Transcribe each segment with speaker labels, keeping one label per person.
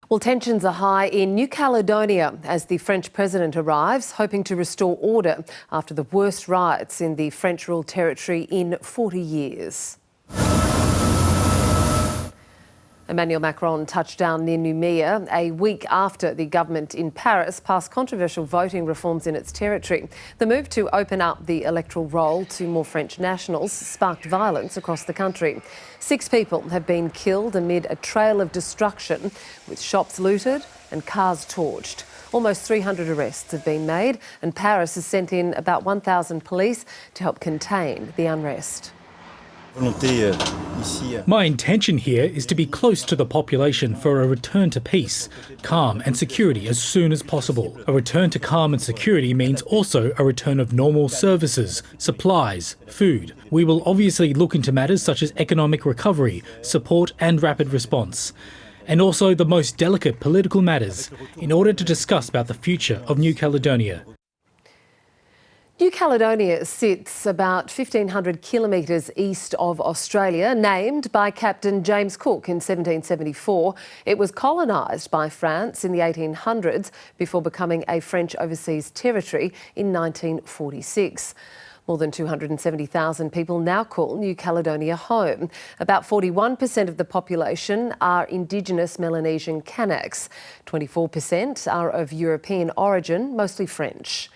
Speaker 1: Well, tensions are high in New Caledonia as the French president arrives, hoping to restore order after the worst riots in the French-ruled territory in 40 years. Emmanuel Macron touched down near Nouméa a week after the government in Paris passed controversial voting reforms in its territory. The move to open up the electoral roll to more French nationals sparked violence across the country. 6 people have been killed amid a trail of destruction, with shops looted and cars torched. Almost 300 arrests have been made, and Paris has sent in about 1,000 police to help contain the unrest.
Speaker 2: My intention here is to be close to the population for a return to peace, calm and security as soon as possible. A return to calm and security means also a return of normal services, supplies, food. We will obviously look into matters such as economic recovery, support and rapid response, and also the most delicate political matters in order to discuss about the future of New Caledonia.
Speaker 1: New Caledonia sits about 1,500 kilometres east of Australia, named by Captain James Cook in 1774. It was colonised by France in the 1800s before becoming a French overseas territory in 1946. More than 270,000 people now call New Caledonia home. About 41% of the population are Indigenous Melanesian Kanaks. 24% are of European origin, mostly French.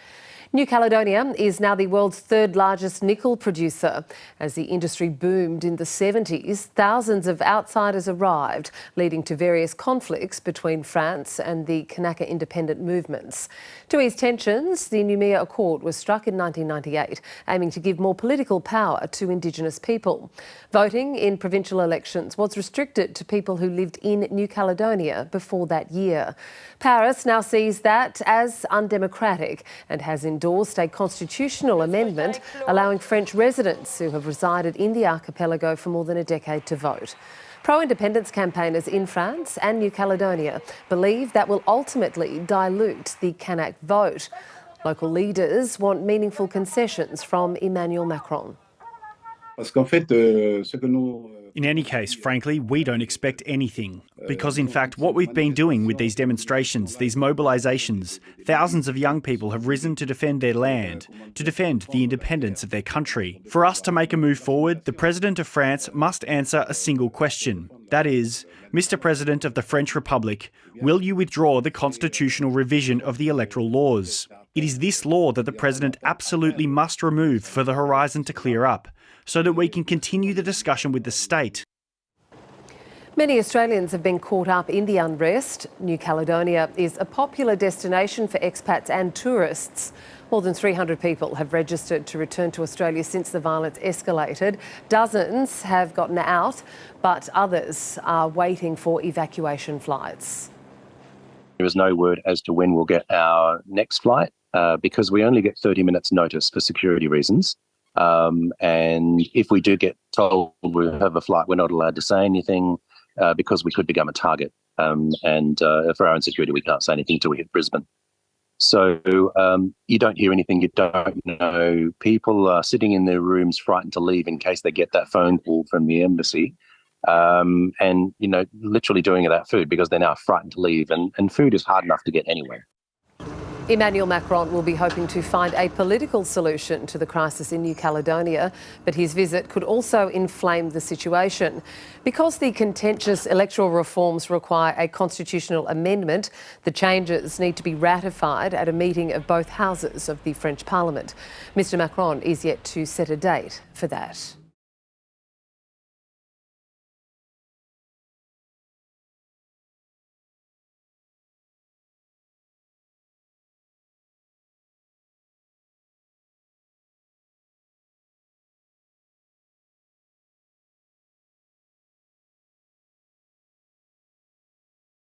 Speaker 1: New Caledonia is now the world's 3rd largest nickel producer. As the industry boomed in the 70s, thousands of outsiders arrived, leading to various conflicts between France and the Kanaka independent movements. To ease tensions, the Nouméa Accord was struck in 1998, aiming to give more political power to Indigenous people. Voting in provincial elections was restricted to people who lived in New Caledonia before that year. Paris now sees that as undemocratic and has endorsed a constitutional amendment allowing French residents who have resided in the archipelago for more than a decade to vote. Pro-independence campaigners in France and New Caledonia believe that will ultimately dilute the Kanak vote. Local leaders want meaningful concessions from Emmanuel Macron.
Speaker 3: In any case, frankly, we don't expect anything. Because in fact, what we've been doing with these demonstrations, these mobilisations, thousands of young people have risen to defend their land, to defend the independence of their country. For us to make a move forward, the President of France must answer a single question. That is, Mr. President of the French Republic, will you withdraw the constitutional revision of the electoral laws? It is this law that the President absolutely must remove for the horizon to clear up, so that we can continue the discussion with the state.
Speaker 1: Many Australians have been caught up in the unrest. New Caledonia is a popular destination for expats and tourists. More than 300 people have registered to return to Australia since the violence escalated. Dozens have gotten out, but others are waiting for evacuation flights.
Speaker 4: There is no word as to when we'll get our next flight because we only get 30 minutes notice for security reasons. And if we do get told we have a flight, we're not allowed to say anything because we could become a target. And for our own security, we can't say anything until we hit Brisbane. So you don't hear anything, you don't know. People are sitting in their rooms frightened to leave in case they get that phone call from the embassy. And, you know, literally doing it without food because they're now frightened to leave. And food is hard enough to get anywhere.
Speaker 1: Emmanuel Macron will be hoping to find a political solution to the crisis in New Caledonia, but his visit could also inflame the situation. Because the contentious electoral reforms require a constitutional amendment, the changes need to be ratified at a meeting of both houses of the French Parliament. Mr. Macron is yet to set a date for that.